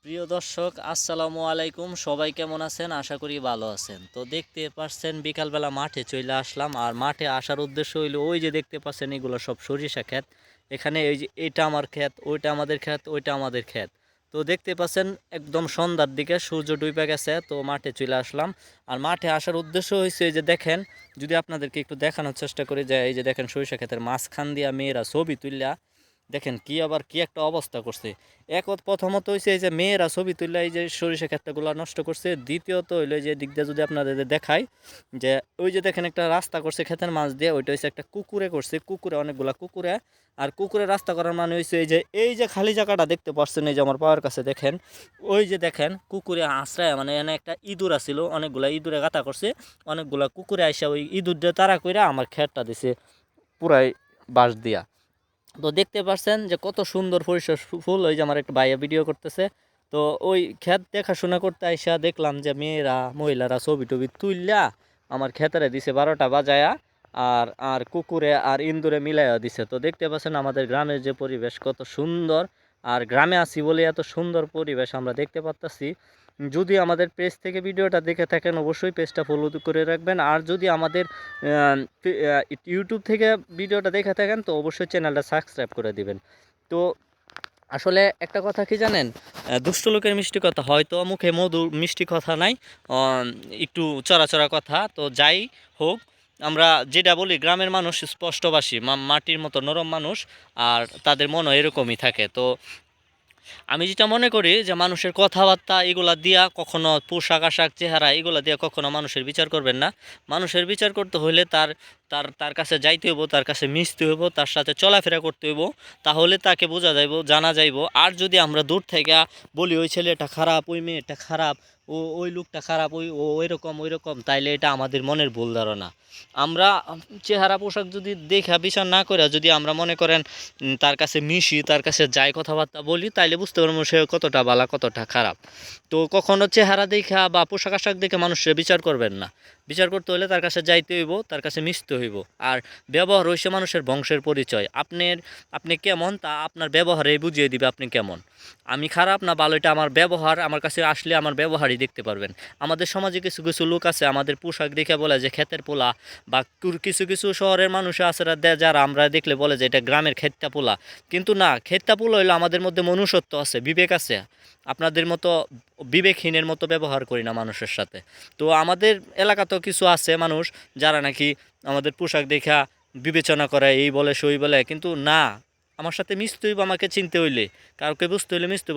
প্রিয় দর্শক আসসালামু আলাইকুম। সবাই কেমন আছেন? আশা করি ভালো আছেন। তো দেখতে পাচ্ছেন বিকালবেলা মাঠে চলে আসলাম। আর মাঠে আসার উদ্দেশ্য হইলো ওই যে দেখতে পাচ্ছেন এগুলো সব সরিষা ক্ষেত। এখানে এই যে এটা আমার ক্ষেত, ওইটা আমাদের ক্ষেত, ওইটা আমাদের ক্ষেত। তো দেখতে পাচ্ছেন একদম সন্ধ্যার দিকে সূর্য ডুবে গেছে, তো মাঠে চলে আসলাম। আর মাঠে আসার উদ্দেশ্য হয়েছে এই যে দেখেন, যদি আপনাদেরকে একটু দেখানোর চেষ্টা করি যে এই যে দেখেন সরিষা ক্ষেতের মাঝখান দিয়া মেয়েরা ছবি তুললা, দেখেন কি আবার কি একটা অবস্থা করছে। প্রথমত হইছে এই যে মেয়েরা ছবি তুললে এই যে সরিষা ক্ষেতগুলো নষ্ট করছে। দ্বিতীয়ত হইলো যে দিক দিয়ে যদি আপনাদের দেখাই, যে ওই যে দেখেন একটা রাস্তা করছে ক্ষেতের মাঝ দিয়ে, ওইটা হচ্ছে একটা কুকুরে করছে, কুকুরে অনেকগুলা কুকুরে। আর কুকুরে রাস্তা করার মানে হয়েছে এই যে খালি জায়গাটা দেখতে পাচ্ছেন, এই যে আমার পাওয়ার কাছে দেখেন, ওই যে দেখেন কুকুরে আশ্রয়, মানে এখানে একটা ইঁদুর আছিল, অনেকগুলা ইঁদুরে গাতা করছে। অনেকগুলা কুকুরে আইসা ওই ইঁদুর দিয়ে তাড়া কইরা আমার ক্ষেতটা দিছে পুরাই বাঁশ দিয়া। তো দেখতে পাচ্ছেন যে কত সুন্দর পরিসর ফুল। ওই যে আমার একটা ভাইয়া ভিডিও করতেছে। তো ওই ক্ষেত দেখাশোনা করতে আইসা দেখলাম যে মেয়েরা মহিলারা ছবি টবি তুললা আমার ক্ষেতারে দিছে 12টা বাজায়া। আর আর কুকুরে আর ইন্দুরে মিলাইয়া দিছে। তো দেখতে পাচ্ছেন আমাদের গ্রামের যে পরিবেশ কত সুন্দর। আর গ্রামে আছি বলে এত সুন্দর পরিবেশ আমরা দেখতে পাচ্ছি। যদি আমাদের পেজ থেকে ভিডিওটা দেখে থাকেন অবশ্যই পেজটা ফলো করে রাখবেন। আর যদি আমাদের ইউটিউব থেকে ভিডিওটা দেখে থাকেন তো অবশ্যই চ্যানেলটা সাবস্ক্রাইব করে দিবেন। তো আসলে একটা কথা কি জানেন, দুষ্ট লোকের মিষ্টি কথা, হয়তো মুখে মধু মিষ্টি কথা নাই, আহ, একটু চড়া কথা। তো যাই হোক, আমরা যেটা বলি গ্রামের মানুষ স্পষ্টভাষী, মাটির মতো নরম মানুষ। আর তাদের মনও এরকমই থাকে। তো আমি যেটা মনে করি যে মানুষের কথাবার্তা এগুলা দিয়া কখনো, পোশাক আশাক চেহারা এগুলা দিয়া কখনো মানুষের বিচার করবেন না। মানুষের বিচার করতে হইলে তার তার তার কাছে যাইতে হইব, তার কাছে মিশতে হইব, তার সাথে চলাফেরা করতে হইব। তাহলে তাকে বোঝা যাইব, জানা যাইব। আর যদি আমরা দূর থেকে বলি ওই ছেলেটা খারাপ, ওই মেয়েটা খারাপ, ওই লোকটা খারাপ, ওইরকম ওইরকম, তাইলে এটা আমাদের মনের ভুল ধারণা। আমরা চেহারা পোশাক যদি দেখা বিচার না করে, যদি আমরা মনে করেন তার কাছে মিশি, তার কাছে যাই, কথাবার্তা বলি, তাইলে বুঝতে পারবো সে কতটা ভালো কতটা খারাপ। তো কখনো চেহারা দেখা বা পোশাক আশাক দেখে মানুষের বিচার করবেন না। বিচার করতে হলে তার কাছে যাইতে হইব, তার কাছে মিশতে হইব। আর ব্যবহার হইছে মানুষের বংশের পরিচয়। আপনি কেমন তা আপনার ব্যবহারে বুঝিয়ে দিবে আপনি কেমন। আমি খারাপ না ভালো এটা আমার ব্যবহার, আমার কাছে আসলে আমার ব্যবহারই দেখতে পারবেন। আমাদের সমাজে কিছু কিছু লোক আছে আমাদের পোশাক দেখে বলে যে ক্ষেতের পোলা, বা কিছু কিছু শহরের মানুষ আছে যারা আমরা দেখলে বলে যে এটা গ্রামের ক্ষেতটা পোলা। কিন্তু না, ক্ষেতটা পোলা হইলো আমাদের মধ্যে মনুষ্যত্ব আছে, বিবেক আছে। আপনাদের মতো বিবেকহীনের মতো ব্যবহার করি না মানুষের সাথে। তো আমাদের এলাকাতেও কিছু আছে মানুষ যারা নাকি আমাদের পোশাক দেখা বিবেচনা করে, এই বলে সই বলে, কিন্তু না, আমার সাথে মিশতে হইব, আমাকে চিনতে হইলে, কাউকে বুঝতে হইলে মিশতে